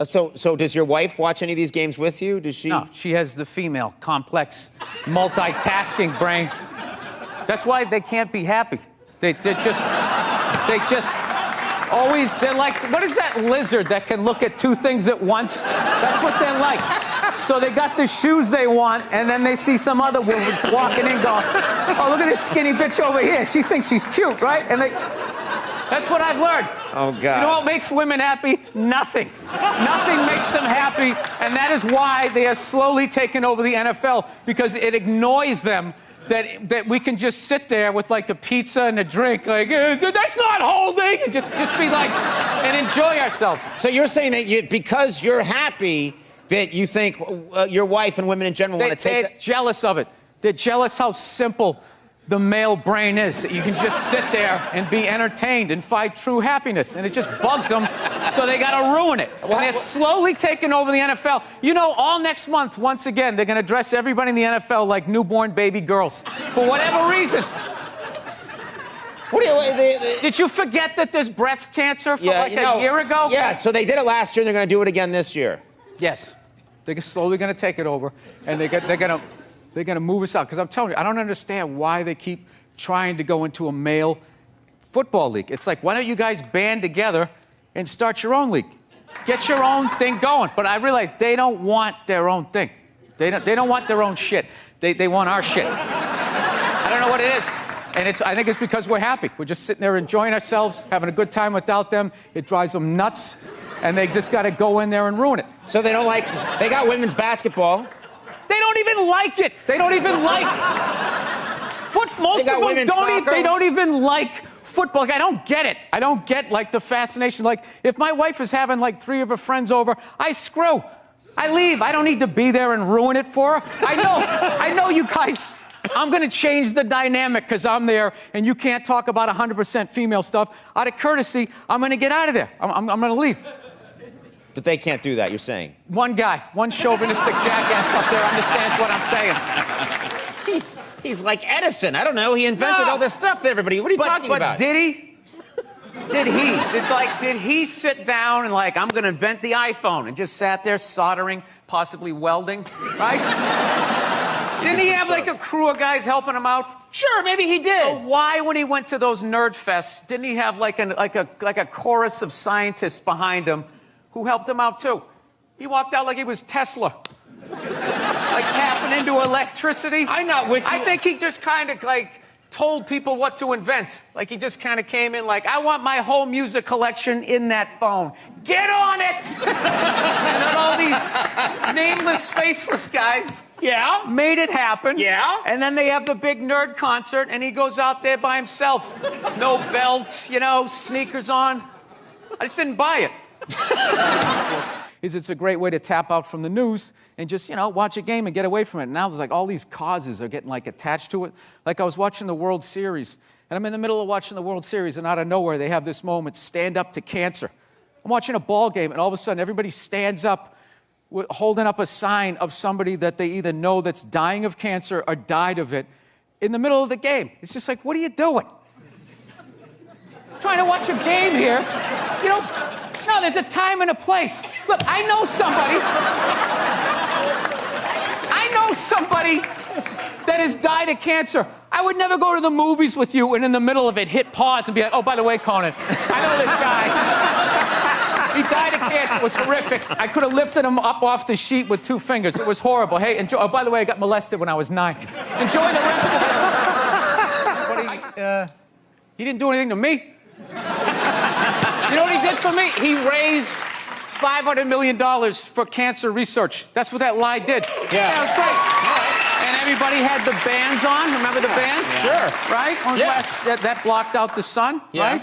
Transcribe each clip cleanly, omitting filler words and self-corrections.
So does your wife watch any of these games with you? Does she? No, she has the female, complex, multitasking brain. That's why they can't be happy. They just always, they're like, what is that lizard that can look at two things at once? That's what they're like. So they got the shoes they want, and then they see some other woman walking in going, oh, look at this skinny bitch over here. She thinks she's cute, right? And that's what I've learned. Oh, God. You know what makes women happy? Nothing. Nothing makes them happy, and that is why they are slowly taking over the NFL, because it annoys them that we can just sit there with, like, a pizza and a drink, like, that's not holding, and just be like, and enjoy ourselves. So you're saying that because you're happy that you think your wife and women in general want to take that? They're jealous of it. They're jealous how simple the male brain is, that you can just sit there and be entertained and find true happiness, and it just bugs them, so they got to ruin it. And they're slowly taking over the NFL. You know, all next month, once again, they're going to dress everybody in the NFL like newborn baby girls, for whatever reason. Did you forget that there's breast cancer for a year ago? Yeah, so they did it last year, and they're going to do it again this year. Yes. They're slowly going to take it over, and they're going to move us out. Because I'm telling you, I don't understand why they keep trying to go into a male football league. It's like, why don't you guys band together and start your own league? Get your own thing going. But I realize they don't want their own thing. They don't want their own shit. They want our shit. I don't know what it is. And I think it's because we're happy. We're just sitting there enjoying ourselves, having a good time without them. It drives them nuts. And they just got to go in there and ruin it. So they got women's basketball. They don't even like it. They don't even like most of them they don't even like football. Like, I don't get it. I don't get, like, the fascination. Like, if my wife is having, like, 3 of her friends over, I screw. I leave. I don't need to be there and ruin it for her. I know you guys, I'm going to change the dynamic because I'm there and you can't talk about 100% female stuff. Out of courtesy, I'm going to get out of there. I'm going to leave. But they can't do that, you're saying? One guy, one chauvinistic jackass up there understands what I'm saying. He's like Edison. I don't know. He invented all this stuff that everybody... What are you talking about? But did he? Did he sit down and, like, I'm going to invent the iPhone, and just sat there soldering, possibly welding, right? Didn't he have, like, a crew of guys helping him out? Sure, maybe he did. So why, when he went to those nerd fests, didn't he have, like a chorus of scientists behind him who helped him out, too? He walked out like he was Tesla. Like tapping into electricity. I'm not with you. I think he just kind of, like, told people what to invent. Like, he just kind of came in like, I want my whole music collection in that phone. Get on it! And then all these nameless, faceless guys made it happen. Yeah. And then they have the big nerd concert, and he goes out there by himself. No belt, you know, sneakers on. I just didn't buy it. It's a great way to tap out from the news and just, you know, watch a game and get away from it. And now there's, like, all these causes are getting, like, attached to it. Like, I was watching the World Series, and I'm in the middle of watching the World Series, and out of nowhere they have this moment, stand up to cancer. I'm watching a ball game, and all of a sudden everybody stands up holding up a sign of somebody that they either know that's dying of cancer or died of it in the middle of the game. It's just like, what are you doing? Trying to watch a game here, you know? No, there's a time and a place. Look, I know somebody that has died of cancer. I would never go to the movies with you and in the middle of it hit pause and be like, oh, by the way, Conan, I know this guy. He died of cancer. It was horrific. I could have lifted him up off the sheet with 2 fingers. It was horrible. Hey, enjoy. Oh, by the way, I got molested when I was 9. Enjoy the rest of it. He didn't do anything to me. You know what he did for me? He raised $500 million for cancer research. That's what that lie did. Yeah, it was great. And everybody had the bands on. Remember the bands? Sure. Right? That blocked out the sun, right?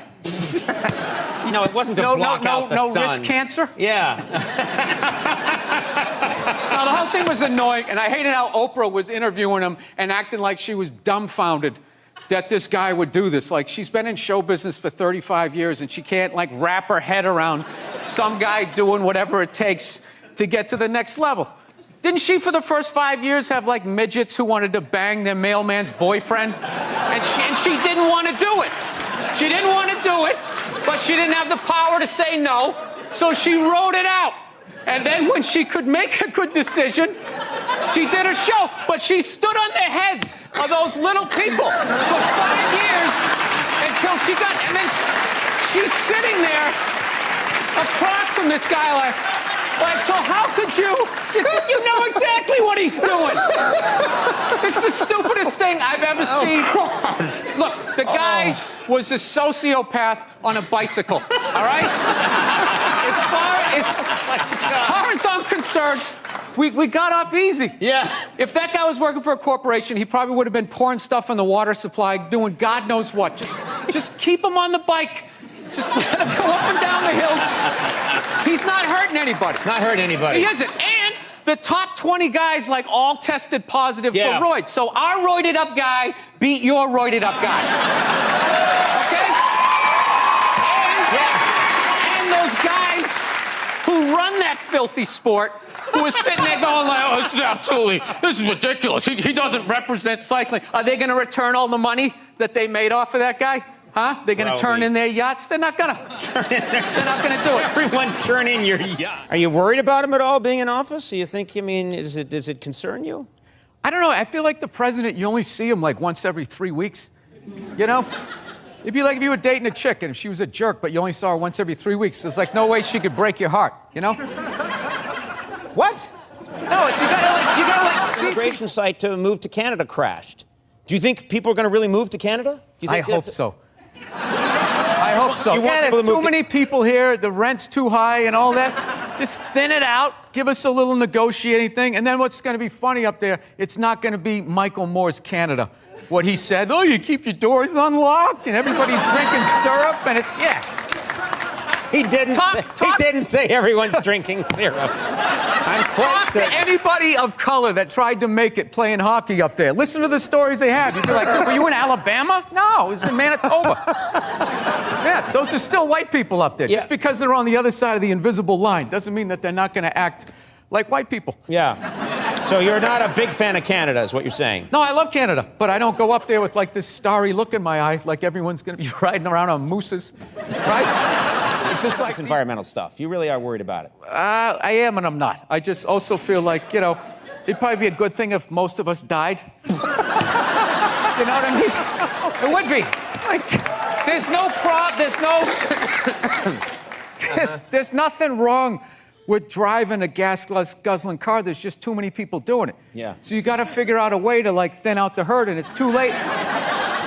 You know, it wasn't to block out the sun. No risk cancer? Yeah. No, the whole thing was annoying, and I hated how Oprah was interviewing him and acting like she was dumbfounded that this guy would do this. Like, she's been in show business for 35 years, and she can't, like, wrap her head around some guy doing whatever it takes to get to the next level. Didn't she, for the first 5 years, have, like, midgets who wanted to bang their mailman's boyfriend? And she didn't want to do it. She didn't want to do it, but she didn't have the power to say no, so she wrote it out. And then when she could make a good decision, she did a show. But she stood on the heads of those little people for 5 years until she got... And then she's sitting there across from this guy like, so how could you... You know exactly what he's doing. It's the stupidest thing I've ever seen. God. Look, the guy was a sociopath on a bicycle, all right? As far as I'm concerned, we got off easy. Yeah. If that guy was working for a corporation, he probably would have been pouring stuff in the water supply, doing God knows what. Just keep him on the bike. Just let him go up and down the hill. He's not hurting anybody. Not hurting anybody. He isn't. And the top 20 guys, like, all tested positive for roids. So our roided up guy beat your roided up guy. Okay? And those guys who run that filthy sport who was sitting there going like, oh, this is ridiculous. He doesn't represent cycling. Are they going to return all the money that they made off of that guy? Huh? They're going to turn in their yachts? They're not going to. They're not going to do it. Everyone turn in your yacht. Are you worried about him at all being in office? Do you think, does it concern you? I don't know. I feel like the president, you only see him like once every 3 weeks. You know? It'd be like if you were dating a chick and if she was a jerk, but you only saw her once every 3 weeks. There's like no way she could break your heart, you know? What? No, it's you gotta see. Immigration site to move to Canada crashed. Do you think people are going to really move to Canada? Do you think I hope so. I hope so. You want Yeah, people there's to move too many people here. The rent's too high and all that. Just thin it out. Give us a little negotiating thing. And then what's going to be funny up there, it's not going to be Michael Moore's Canada. What he said, oh, you keep your doors unlocked and everybody's drinking syrup and it's, yeah. He didn't say everyone's drinking syrup. I'm quite Talk to certain. anybody of color that tried to make it playing hockey up there. Listen to the stories they have. You'd be like, were you in Alabama? No, it was in Manitoba. Yeah, those are still white people up there. Yeah. Just because they're on the other side of the invisible line doesn't mean that they're not going to act like white people. Yeah. So you're not a big fan of Canada, is what you're saying? No, I love Canada, but I don't go up there with like this starry look in my eye, like everyone's going to be riding around on mooses, right? It's just like It's environmental stuff. You really are worried about it. I am and I'm not. I just also feel like, it'd probably be a good thing if most of us died. You know what I mean? It would be. There's nothing wrong with driving a gas-guzzling car. There's just too many people doing it. Yeah. So you got to figure out a way to like thin out the herd, and it's too late.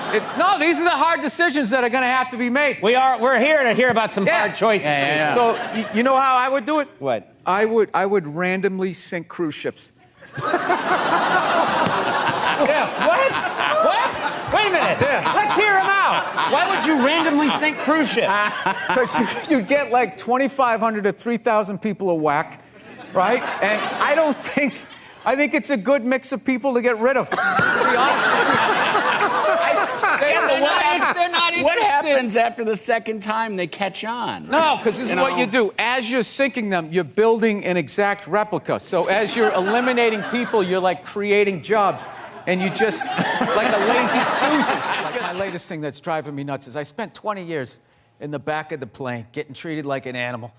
These are the hard decisions that are going to have to be made. We're here to hear about some hard choices. Yeah. So you know how I would do it? What? I would randomly sink cruise ships. What? Wait a minute. Yeah. Let's hear him out. Why would you randomly sink cruise ships? Because you'd get like 2,500 to 3,000 people a whack, right? And I think it's a good mix of people to get rid of. To be honest with you. They're not interested. What happens after the second time they catch on? No, because this is what you do. As you're sinking them, you're building an exact replica. So as you're eliminating people, you're like creating jobs. And you just, like a lazy Susan. Like my latest thing that's driving me nuts is I spent 20 years in the back of the plane getting treated like an animal.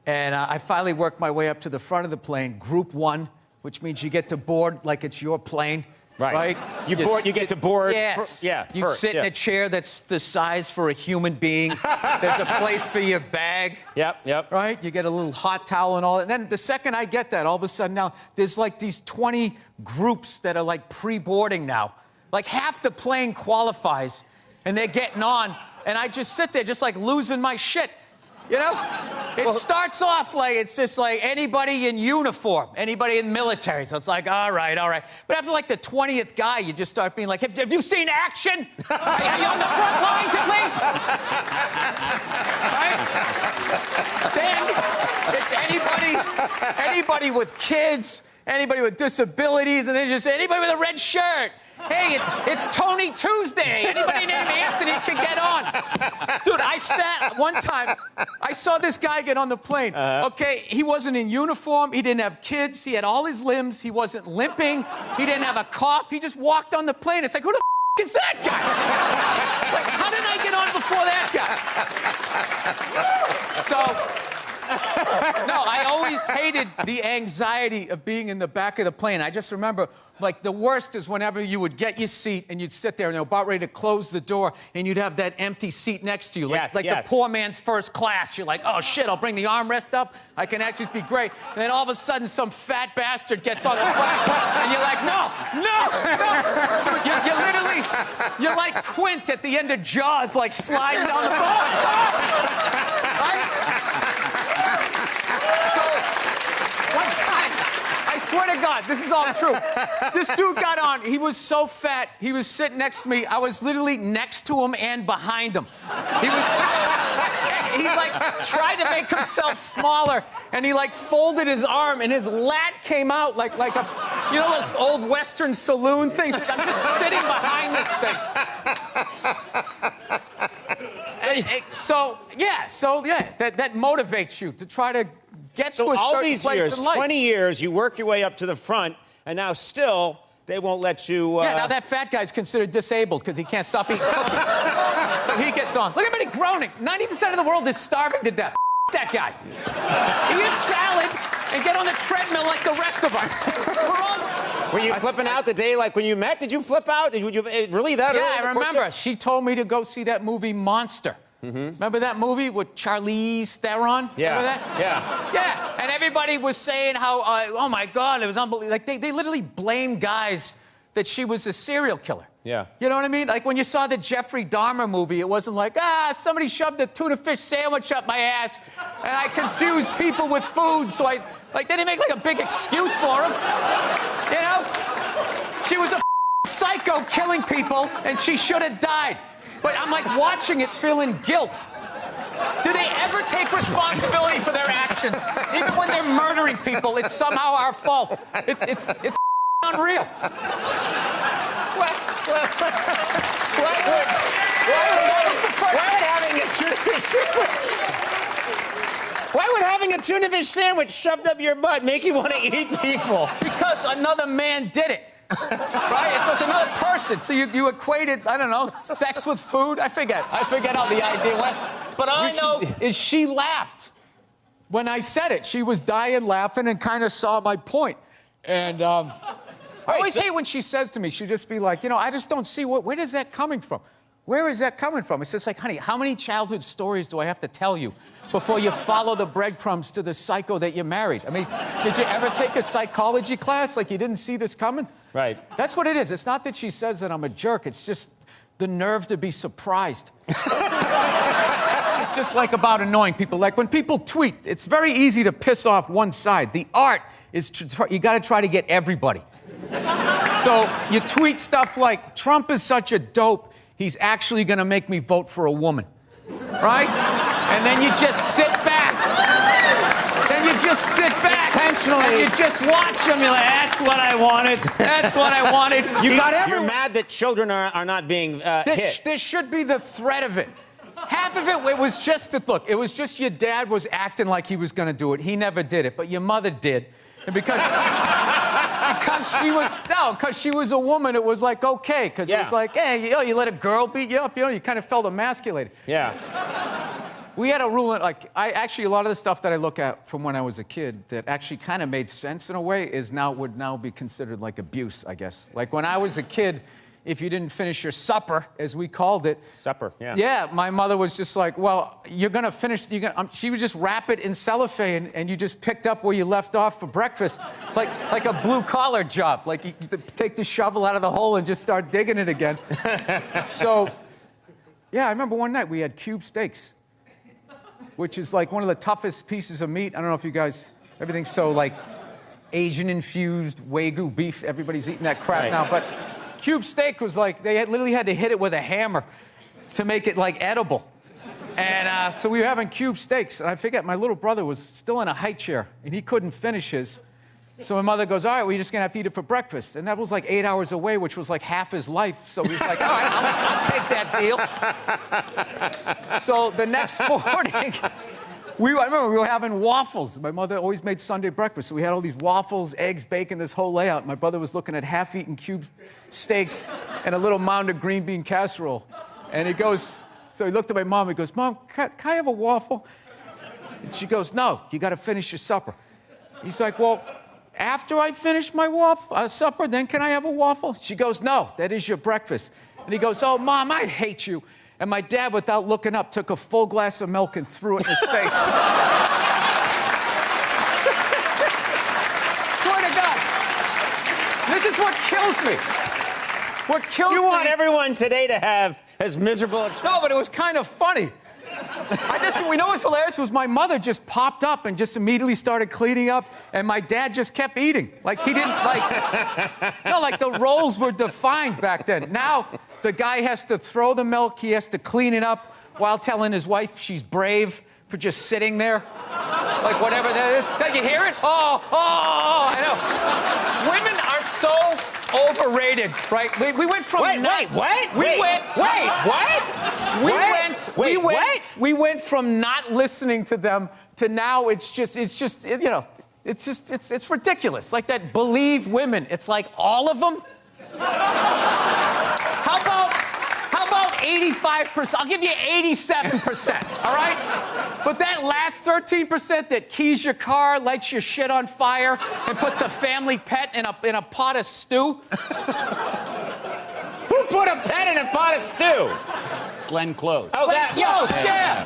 And I finally worked my way up to the front of the plane, Group 1, which means you get to board like it's your plane. Right? You get to board. Yes. You first, sit in a chair that's the size for a human being. There's a place for your bag. Yep. Right? You get a little hot towel and all that. And then the second I get that, all of a sudden now, there's like these 20 groups that are like pre-boarding now. Like half the plane qualifies, and they're getting on. And I just sit there just like losing my shit. You know? It starts off like, it's just like anybody in uniform, anybody in military. So it's like, all right. But after like the 20th guy, you just start being like, have you seen action? Are you on the front lines at least? Right? Then it's anybody with kids, anybody with disabilities, and then just anybody with a red shirt. Hey, it's Tony Tuesday. Anybody named Anthony can get on. Dude, one time, I saw this guy get on the plane. Okay, he wasn't in uniform. He didn't have kids. He had all his limbs. He wasn't limping. He didn't have a cough. He just walked on the plane. It's like, who the is that guy? Like, how did I get on before that guy? So, I always hated the anxiety of being in the back of the plane. I just remember, like, the worst is whenever you would get your seat and you'd sit there and they're about ready to close the door and you'd have that empty seat next to you. Like, the poor man's first class. You're like, oh, shit, I'll bring the armrest up. I can actually be great. And then all of a sudden, some fat bastard gets on the plane and you're like, no. You're literally, you're like Quint at the end of Jaws, like sliding down the phone. Right? So, one time, I swear to God, this is all true. This dude got on. He was so fat. He was sitting next to me. I was literally next to him and behind him. He like tried to make himself smaller, and he like folded his arm, and his lat came out like a, you know those old Western saloon things. I'm just sitting behind this thing. So that motivates you to try to get to a certain place in life. So all these years, 20 years, you work your way up to the front, and now still they won't let you. Yeah, now that fat guy's considered disabled because he can't stop eating cookies. So he gets on. Look at me groaning. 90% of the world is starving to death. That guy. Eat a salad and get on the treadmill like the rest of us. We're all. Were you flipping out the day like when you met? Did you flip out? Did you really that early? Yeah, I remember. She told me to go see that movie Monster. Remember that movie with Charlize Theron? Yeah. Remember that? Yeah. Yeah. And everybody was saying how, oh my God, it was unbelievable. Like they literally blamed guys that she was a serial killer. Yeah. You know what I mean? Like when you saw the Jeffrey Dahmer movie, it wasn't like, somebody shoved a tuna fish sandwich up my ass and I confused people with food, so they didn't make like a big excuse for him. You know? She was a psycho killing people and she should have died. But I'm like watching it feeling guilt. Do they ever take responsibility for their actions? Even when they're murdering people, it's somehow our fault. It's unreal. Why would having a tuna fish sandwich shoved up your butt make you want to eat people? Because another man did it. Right? So it's another person. So you equated, I don't know, sex with food? I forget how the idea went. But all I know is she laughed. When I said it, she was dying laughing and kind of saw my point. And I always hate when she says to me, she'll just be like, I just don't see where is that coming from? Where is that coming from? It's just like, honey, how many childhood stories do I have to tell you before you follow the breadcrumbs to the psycho that you married? I mean, did you ever take a psychology class like you didn't see this coming? Right. That's what it is. It's not that she says that I'm a jerk. It's just the nerve to be surprised. It's just like about annoying people. Like when people tweet, it's very easy to piss off one side. The art is you got to try to get everybody. So you tweet stuff like, Trump is such a dope, he's actually going to make me vote for a woman. Right? And then you just sit back. Intentionally. And you just watch them. You're like, that's what I wanted. That's what I wanted. You're mad that children are not being hit. There should be the threat of it. Half of it was just it was just your dad was acting like he was going to do it. He never did it, but your mother did. And because she was a woman, it was like, okay. Because it was like, hey, you let a girl beat you up, you kind of felt emasculated. Yeah. We had a rule, a lot of the stuff that I look at from when I was a kid that actually kind of made sense in a way would now be considered like abuse, I guess. Like when I was a kid, if you didn't finish your supper, as we called it. Supper, yeah. Yeah, my mother was just like, well, you're going to finish, she would just wrap it in cellophane and you just picked up where you left off for breakfast, like a blue-collar job. Like you take the shovel out of the hole and just start digging it again. So, yeah, I remember one night we had cube steaks, which is like one of the toughest pieces of meat. I don't know if you guys, everything's so like Asian-infused Wagyu beef. Everybody's eating that crap now. But cube steak was like, literally had to hit it with a hammer to make it like edible. And so we were having cube steaks. And I forget, my little brother was still in a high chair and he couldn't finish his. So my mother goes, all right, well, you're just going to have to eat it for breakfast. And that was like 8 hours away, which was like half his life. So he was like, all right, I'll take that deal. So the next morning, I remember we were having waffles. My mother always made Sunday breakfast. So we had all these waffles, eggs, bacon, this whole layout. My brother was looking at half-eaten cube steaks and a little mound of green bean casserole. And he goes, so he looked at my mom. He goes, Mom, can I have a waffle? And she goes, no, you got to finish your supper. He's like, well, after I finish my supper, then can I have a waffle? She goes, no, that is your breakfast. And he goes, oh, Mom, I hate you. And my dad, without looking up, took a full glass of milk and threw it in his face. Swear to God. This is what kills me. What kills me. You want everyone today to have as miserable a No, but it was kind of funny. We know what's hilarious was my mother just popped up and just immediately started cleaning up, and my dad just kept eating. Like, he didn't, like the roles were defined back then. Now, the guy has to throw the milk, he has to clean it up while telling his wife she's brave for just sitting there. Like, whatever that is. Can you hear it? Oh, I know. Women are so overrated, right? We went from... We went from not listening to them to now it's ridiculous. Like that believe women. It's like all of them. How about 85%? I'll give you 87%, all right? But that last 13% that keys your car, lights your shit on fire, and puts a family pet in a pot of stew. Who put a pet in a pot of stew? Glenn Close. Oh, Close, yeah.